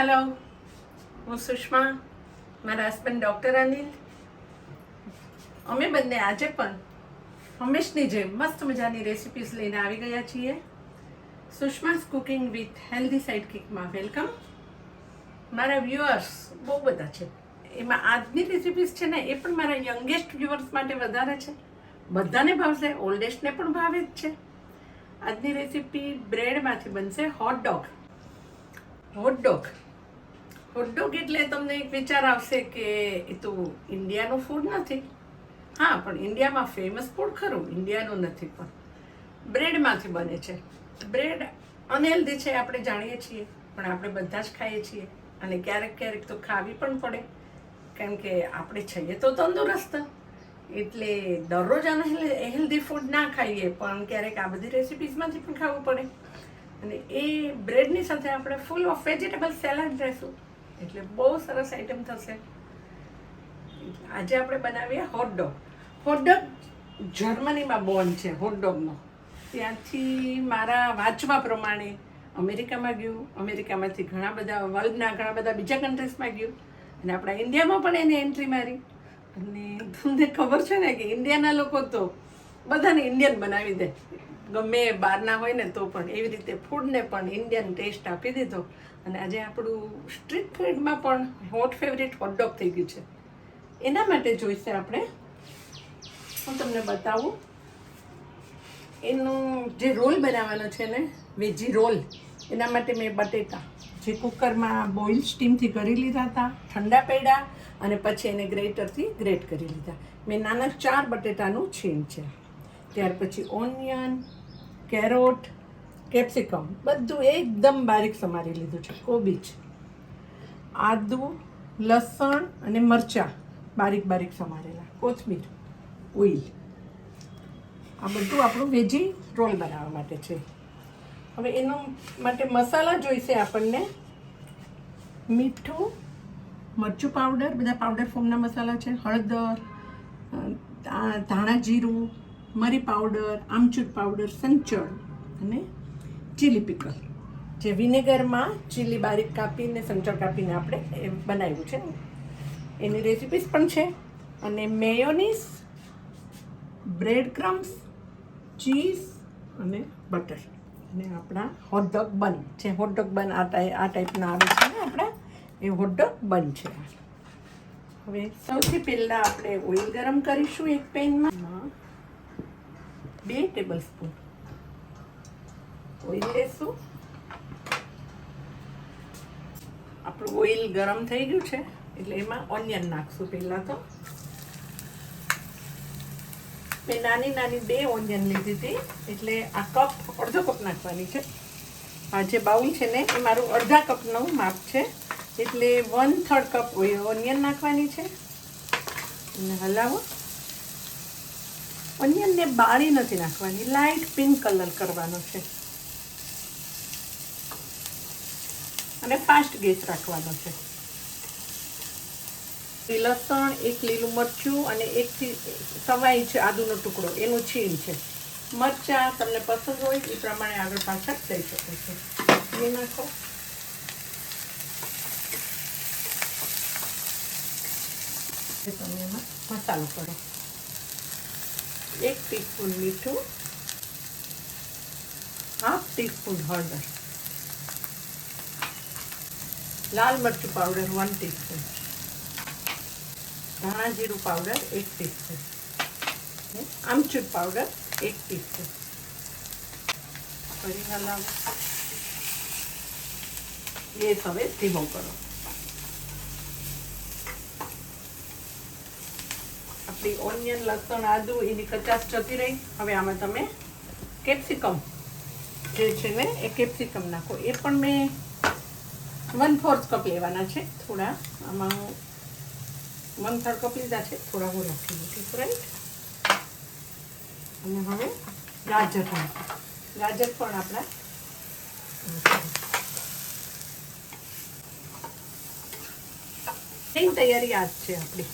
Hello, હું સુષ્મા, મારા husband doctor Anil. અમે બંને આજે પણ હંમેશની જેમ મસ્ત મજાની રેસિપીઝ લઈને આવી ગયા છીએ. સુષ્માસ કુકિંગ વિથ હેલ્ધી સાઇડકિકમાં વેલકમ. મારા વ્યુઅર્સ બહુ બધા છે, એમાં આજની રેસિપીઝ છે ને એ પણ મારા યંગેસ્ટ વ્યુઅર્સ માટે વધારે છે. બધાને ભાવશે, ઓલ્ડેસ્ટને પણ ભાવે જ છે. આજની રેસિપી બ્રેડમાંથી બનશે હોટડોગ. હોટડોગ એટલે તમને એક વિચાર આવશે કે એ તો ઇન્ડિયાનું ફૂડ નથી. હા, પણ ઇન્ડિયામાં ફેમસ ફૂડ ખરું, ઇન્ડિયાનું નથી, પણ બ્રેડમાંથી બને છે. બ્રેડ અનહેલ્ધી છે આપણે જાણીએ છીએ, પણ આપણે બધા જ ખાઈએ છીએ અને ક્યારેક ક્યારેક તો ખાવી પણ પડે, કેમ કે આપણે છીએ તો તંદુરસ્ત. એટલે દરરોજ હેલ્ધી ફૂડ ના ખાઈએ, પણ ક્યારેક આ બધી રેસિપીઝમાંથી પણ ખાવું પડે. અને એ બ્રેડની સાથે આપણે ફૂલ ઓફ વેજીટેબલ સેલાડ લેશું, એટલે બહુ સરસ આઈટમ થશે. આજે આપણે બનાવીએ હોટડોગ. જર્મનીમાં બોર્ન છે હોટડોગનો. ત્યાંથી મારા વાંચવા પ્રમાણે અમેરિકામાં ગયું, અમેરિકામાંથી વર્લ્ડના ઘણા બધા બીજા કન્ટ્રીઝમાં ગયું, અને આપણા ઇન્ડિયામાં પણ એને એન્ટ્રી મારી. અને તમને ખબર છે ને કે ઇન્ડિયાના લોકો તો બધાને ઇન્ડિયન બનાવી દે, ગમે બહારના હોય ને તો પણ. એવી રીતે ફૂડને પણ ઇન્ડિયન ટેસ્ટ આપી દીધો, અને આજે આપણું સ્ટ્રીટ ફૂડમાં પણ હોટ ફેવરિટ હોટડોગ થઈ ગયું છે. એના માટે જોઈશે આપણે, હું તમને બતાવું, એનું જે રોલ બનાવવાનો છે ને, વેજી રોલ. એના માટે મેં બટેટા જે કુકરમાં બોઇલ સ્ટીમથી કરી લીધા હતા, ઠંડા પડ્યા, અને પછી એને ગ્રેટરથી ગ્રેટ કરી લીધા. મેં નાના 4 બટેટાનું છીણ છે. ત્યાર પછી ઓનિયન, કેરોટ, કેપ્સિકમ બધું એકદમ બારીક સમારી લીધું છે. કોબીજ, આદુ, લસણ અને મરચાં બારીક બારીક સમારેલા, કોથમીર, ઓઇલ. આ બધું આપણું વેજી રોલ બનાવવા માટે છે. હવે એનો માટે મસાલા જોઈશે આપણને. મીઠું, મરચું પાવડર, બધા પાવડર ફોર્મના મસાલા છે. હળદર, ધાણા જીરું, મરી પાવડર, આમચૂર પાવડર, સંચળ અને ચીલી પિકલ, જે વિનેગરમાં ચીલી બારીક કાપીને સંચળ કાપીને આપણે એ બનાવ્યું છે. એની રેસિપીસ પણ છે. અને મેયોનીઝ, બ્રેડ ક્રમ્સ, ચીઝ અને બટર, અને આપણા હોટડોગ બન છે. હોટડોગ બન આ ટાઈપના આવે છે ને આપણા, એ હોટડોગ બન છે. હવે સૌથી પહેલાં આપણે ઓઇલ ગરમ કરીશું એક પેનમાં. 2 ટેબલ સ્પૂન ઓઇલ લેશું. આપણું ઓઇલ ગરમ થઈ ગયું છે, એટલે એમાં ઓનિયન નાખશું. પહેલાં તો મેં નાની 2 ઓનિયન લીધી હતી, એટલે આ અડધો કપ નાખવાની છે. આ જે બાઉલ છે ને એ મારું અડધા કપનું માપ છે, એટલે 1/3 કપ ઓનિયન નાખવાની છે. અને હલાવો. ઓનિયનને બાળી નથી નાખવાની, લાઇટ પિંક કલર કરવાનો છે. અને ફાસ્ટ ગેસ રાખવાનો છે. લસણ, 1 લીલું મરચું અને 1 સવા ઇંચ આદુનો ટુકડો, એનું છીણ છે. મરચાં તમને પસંદ હોય એ પ્રમાણે આગળ પાછળ થઈ શકે છે. એ નાખો. તમે એમાં મસાલો કરો. 1 ટીસ્પૂન મીઠું, 1/2 ટીસ્પૂન હળદર, લાલ મરચું પાવડર 1 ટીસ્પૂન, ધાણા જીરું પાવડર 1 ટીસ્પૂન, આમચૂર પાવડર 1 ટીસ્પૂન. ફરી હલાવો. ગેસ હવે ધીમો કરો. આપણી ઓનિયન, લસણ, આદુ એની કચાશ જતી રહી. હવે આમાં તમે કેપ્સિકમ જે છે ને એ કેપ્સિકમ નાખો. એ પણ મેં 1/4 કપ લેવાના છે. થોડા આમાં હું 1/3 કપ લીધા છે, થોડા હું રાખી દઉં, રાઈટ. અને હવે ગાજર નાખો. ગાજર પણ આપણા એની તૈયારી આ જ છે આપણી.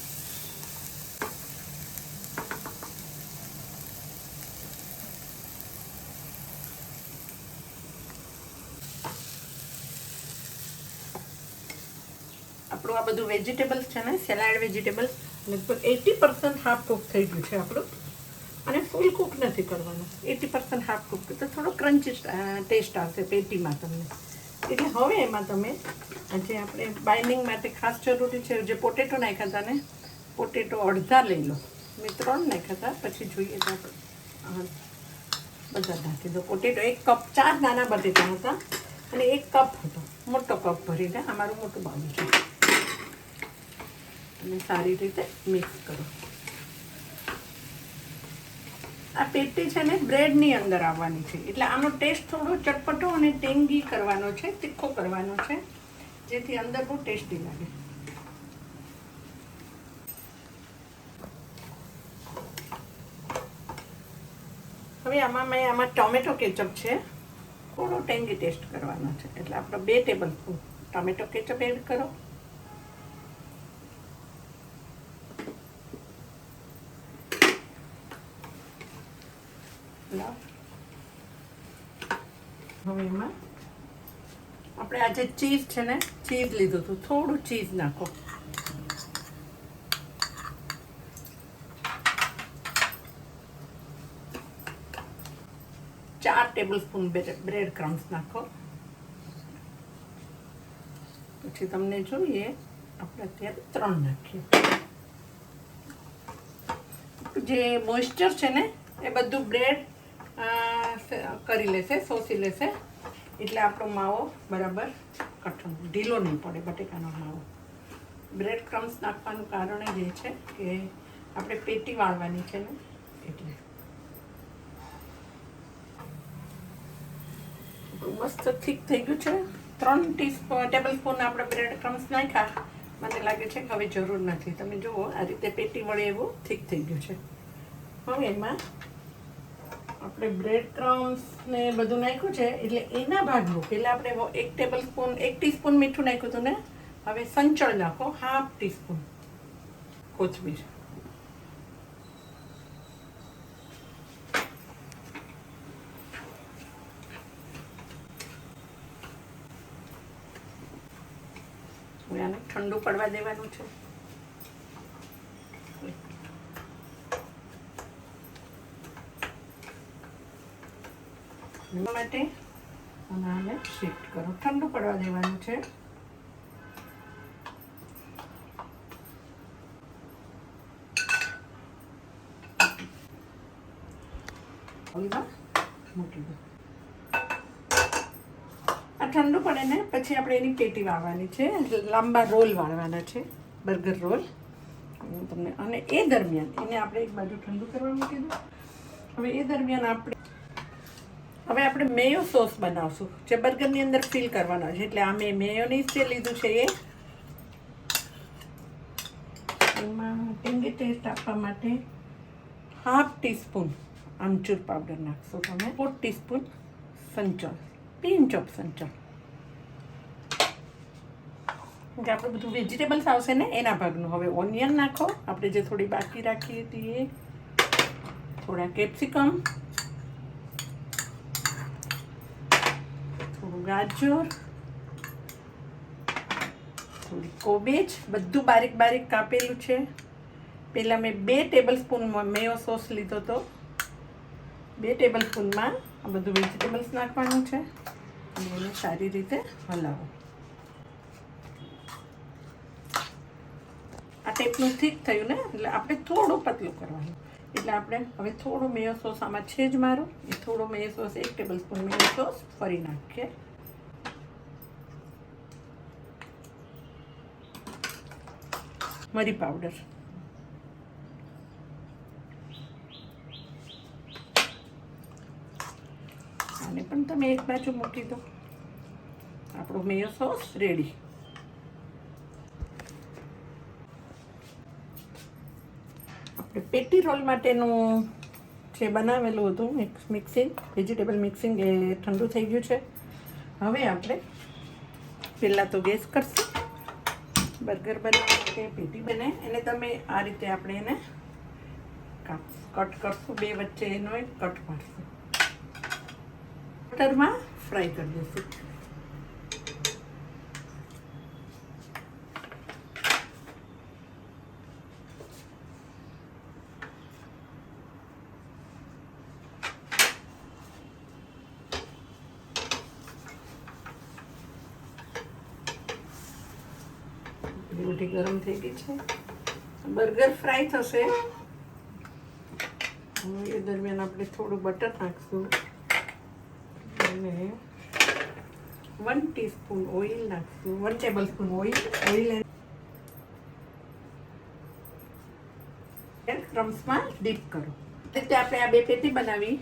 આ બધું વેજીટેબલ્સ છે ને, સેલાડ વેજીટેબલ્સ લગભગ 80% હાફ કુક થઈ ગયું છે આપણું. અને ફૂલ કુક નથી કરવાનું, 80% હાફ કુક, તો થોડો ક્રન્ચી ટેસ્ટ આવશે પેટીમાં તમને. એટલે હવે એમાં તમે આજે આપણે બાઇન્ડિંગ માટે ખાસ જરૂરી છે, જે પોટેટો નાખ્યા હતા ને, પોટેટો અડધા લઈ લો. મેં 3 નાખ્યા હતા, પછી જોઈએ તો આપણે બધા નાખી દો. પોટેટો 1 કપ, 4 નાના બટેટા હતા અને 1 કપ હતો, મોટો કપ ભરીને. અમારું મોટું બાઉલ છે. અને સારી રીતે મિક્સ કરો. આ પેટી છે ને બ્રેડની અંદર આવવાની છે, એટલે આનો ટેસ્ટ થોડો ચટપટો અને ટેંગી કરવાનો છે, તીખો કરવાનો છે, જેથી અંદર બહુ ટેસ્ટી લાગે. હવે આમાં ટોમેટો કેચઅપ છે, થોડો ટેંગી ટેસ્ટ કરવાનો છે, એટલે આપણે 2 table spoon tomato ketchup add કરો. હવે એમાં આપણે આજે ચીઝ છે ને, ચીઝ લીધું હતું, થોડું ચીઝ નાખો. ચાર ટેબલ સ્પૂન બ્રેડ ક્રમ્સ નાખો. પછી તમને જોઈએ આપણે અત્યારે 3 નાખીએ. જે મોઇસ્ચર છે ને એ બધું બ્રેડ કરી લેશે, શોષી લેશે, એટલે આપણો માવો બરાબર કઠણ ઢીલો નહીં પડે. બટેકાનો માવો બ્રેડ ક્રમ્સ નાખવાનું કારણ જ એ છે કે આપણે પેટી વાળવાની છે ને, એટલે મસ્ત થીક થઈ ગયું છે. 3 ટેબલ સ્પૂન આપણે બ્રેડ ક્રમ્સ નાખ્યા. મને લાગે છે કે હવે જરૂર નથી. તમે જુઓ આ રીતે પેટી વળે એવું થીક થઈ ગયું છે. હવે એમાં આપણે બ્રેડ ક્રમ્સ ને બધું નાખ્યું છે, એટલે એના ભાગનું પહેલાં આપણે 1 ટીસ્પૂન મીઠું નાખ્યું હતું ને, હવે સંચળ નાખો, ½ ટીસ્પૂન કોથમીર, આને ઠંડુ પડવા દેવાનું છે. એના માટે આને શિફ્ટ કરો, ઠંડુ પડવા દેવાનું છે. મૂકી દો. આ ઠંડુ પડે ને પછી આપણે એની પેટી વાળવાની છે, લાંબા રોલ વાળવાના છે, બર્ગર રોલ. હું તમને અને એ દરમિયાન એને આપણે એક બાજુ ઠંડુ કરવા મૂકી દો. હવે એ દરમિયાન આપણે મેયો સોસ બનાવશું, જે બર્ગરની અંદર ફિલ કરવાનો છે. એટલે આ મેં મેયોનીઝ જે લીધું છે એમાં ટેંગી ટેસ્ટ આપવા માટે ½ ટીસ્પૂન આમચૂર પાવડર નાખશો તમે, 4 ટીસ્પૂન સંચળ, પિંચ ઓફ સંચળ. કે આપણે બધું વેજીટેબલ્સ આવશે ને એના ભાગનું. હવે ઓનિયન નાખો, આપણે જે થોડી બાકી રાખી હતી એ, થોડા કેપ્સિકમ, થોડું ગાજર, થોડી કોબેજ, બધું બારીક બારીક કાપેલું છે. પહેલાં મેં 2 ટેબલ સ્પૂન મેયો સોસ લીધો હતો. 2 ટેબલ સ્પૂનમાં આ બધું વેજીટેબલ્સ નાખવાનું છે અને એને સારી રીતે હલાવો. આ ટાઈપનું થીક થયું ને, એટલે આપણે થોડું પતલું કરવાનું. એટલે આપણે હવે થોડો મેયો સોસ આમાં છે જ મારો, એ થોડો મેયો સોસ 1 ટેબલ સ્પૂન મેયો સોસ ફરી નાખીએ. મરી પાવડર, આને પણ તમે એક બાજુ મૂકી દો. આપણો મેયો સોસ રેડી. આપણે પેટી રોલ માટેનું જે બનાવેલું હતું મિક્સિંગ, વેજીટેબલ મિક્સિંગ, એ ઠંડુ થઈ ગયું છે. હવે આપણે પહેલાં તો ગેસ કરશું. બર્ગર બનાવવા માટે પેટી બને એને તમે આ રીતે આપણે એને કટ કરશું, 2 વચ્ચે એનો એક કટ મારશું, બટરમાં ફ્રાય કરી દઈશું. મોટી ગરમ થઈ ગઈ છે. બર્ગર ફ્રાય થશે. એ દરમિયાન આપણે થોડું બટર નાખશું અને 1 ટીસ્પૂન ઓઇલ નાખશું, 1 ટેબલ સ્પૂન ઓઇલ. ક્રમ્સમાં ડીપ કરો. રીતે આપણે આ 2 પેટી બનાવી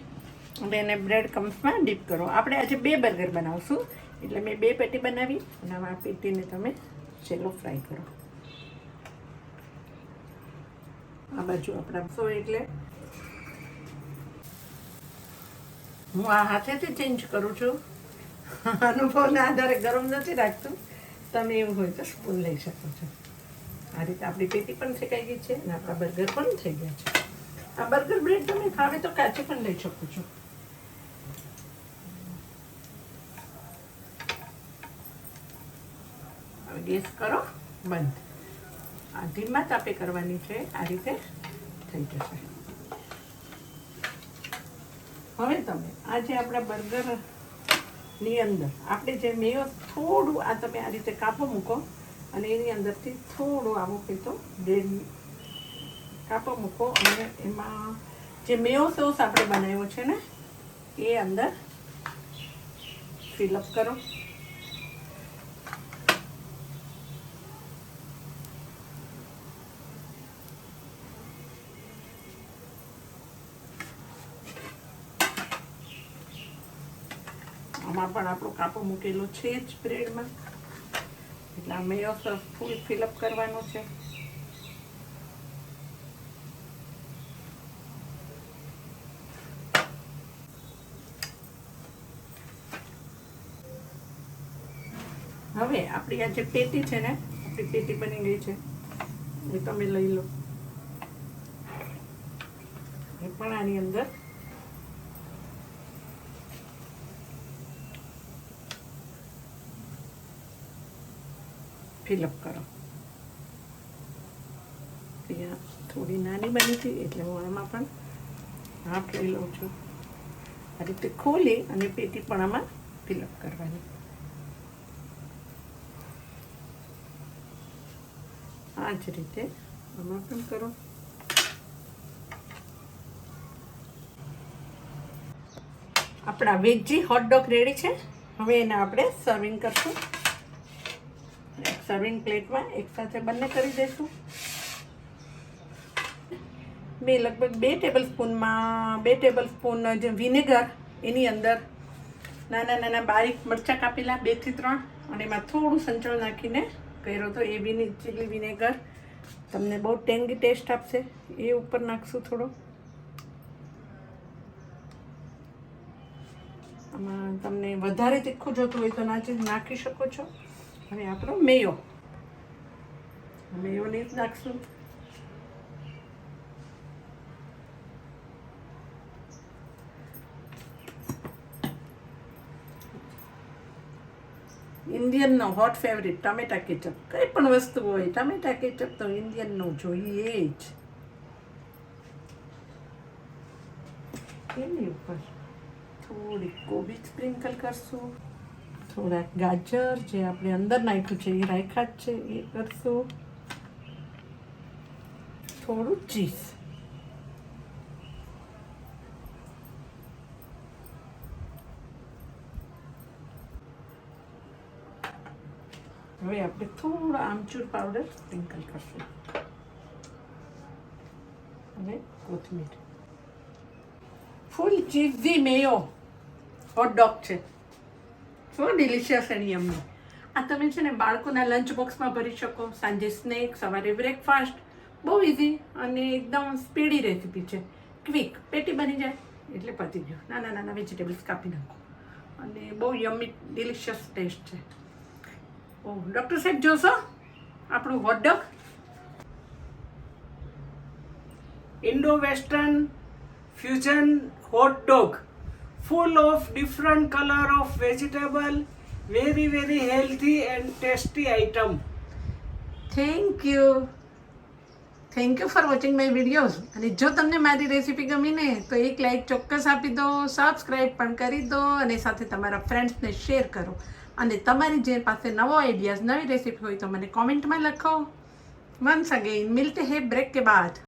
અને એને બ્રેડ ક્રમ્સમાં ડીપ કરો. આપણે આજે 2 બર્ગર બનાવશું એટલે મેં 2 પેટી બનાવી અને આ પેટીને તમે શેલો ફ્રાય કરો. આ બાજુ આપણા સો એટલે હું આ હાથેથી ચેન્જ કરું છું. અનુભવના આધારે ગરમ નથી રાખતું. તમે એવું હોય તો સ્પૂન લઈ શકો છો. આ રીતે આપણી પેટી પણ શેકાઈ ગઈ છે અને આપણા બર્ગર પણ થઈ ગયા છે. આ બર્ગર બ્રેડ તમે ભાવે તો કાચી પણ લઈ શકો છો. હવે ગેસ કરો બંધ. આ ધીમા તાપે કરવાની છે. આ રીતે થઈ જશે. હવે તમે આ જે આપણા બર્ગરની અંદર આપણે જે મેયો થોડું આ તમે આ રીતે કાપો મૂકો અને એની અંદરથી થોડું આવું કીધું બ્રેડ કાપો મૂકો અને એમાં જે મેયો સોસ આપણે બનાવ્યો છે ને એ અંદર ફિલઅપ કરો. આમાં પણ આપણો કાપો મૂકેલો છે જ બ્રેડમાં એટલે આ મેયો સોસ ફૂલ ફિલઅપ કરવાનો છે. હવે આપણી આ જે પેટી છે ને આપણી પેટી બની ગઈ છે એ તમે લઈ લો. એ પણ આની અંદર ફિલઅપ કરો. અહીંયા થોડી નાની બની હતી એટલે હું આમાં પણ હાફ લઈ લઉં છું. આ રીતે ખોલી અને પેટી પણ આમાં ફિલઅપ કરવાની. આ જ રીતે આમાં પણ કરો. આપણા વેજી હોટડોગ રેડી છે. હવે એને આપણે સર્વિંગ કરશું. સર્વિંગ પ્લેટમાં એકસાથે બંને કરી દઈશું. લગભગ 2 ટેબલ સ્પૂન જે વિનેગર એની અંદર નાના નાના બારીક મરચાં કાપેલા 2 થી 3 અને એમાં થોડું સંચળ નાખીને કર્યો તો એ ચીલી વિનેગર તમને બહુ ટેંગી ટેસ્ટ આપશે. એ ઉપર નાખશું થોડો. આમાં તમને વધારે તીખું જોતું હોય તો નાખી શકો છો. હવે આપણો મેયોનેઝ નાખશું. ઇન્ડિયનનો હોટ ફેવરિટ ટમેટા કેચઅપ. કંઈ પણ વસ્તુ હોય ટમેટા કેચઅપ તો ઇન્ડિયનનો જોઈએ જ. એની ઉપર થોડી કોબી સ્પ્રિંકલ કરશું. થોડાક ગાજર જે આપણે અંદર નાખ્યું છે એ રાખ્યા જ છે એ કરશું. થોડું ચીઝ. હવે આપણે થોડો આમચૂર પાવડર સ્પ્રિંકલ કરશું અને કોથમીર. ફૂલ ચીઝી મેયો હોટડોગ છે. સો ડિલિશિયસ એની અમને. આ તમે છે ને બાળકોના લંચ બોક્સમાં ભરી શકો. સાંજે સ્નેક, સવારે બ્રેકફાસ્ટ. બહુ ઇઝી અને એકદમ સ્પીડી રેસીપી છે. ક્વિક. પેટી બની જાય એટલે પતી ગયું. નાના નાના વેજીટેબલ્સ કાપી નાખો અને બહુ યમ્મી ડિલિશિયસ ટેસ્ટ છે. ઓહ ડૉક્ટર સાહેબ જોશો આપણું hot dog. Indo western fusion hot dog full of different color of vegetable, very healthy and tasty item. Thank you for watching my videos. અને જો તમને મારી રેસીપી ગમી ને તો એક લાઈક ચોક્કસ આપી દો, સબસ્ક્રાઈબ પણ કરી દો અને સાથે તમારા ફ્રેન્ડ્સને શેર કરો. અને તમારી જે પાસે નવો આઈડિયાઝ નવી રેસીપી હોય તો મને કોમેન્ટમાં લખો. वंस अगेन मिलते हैं ब्रेक के बाद.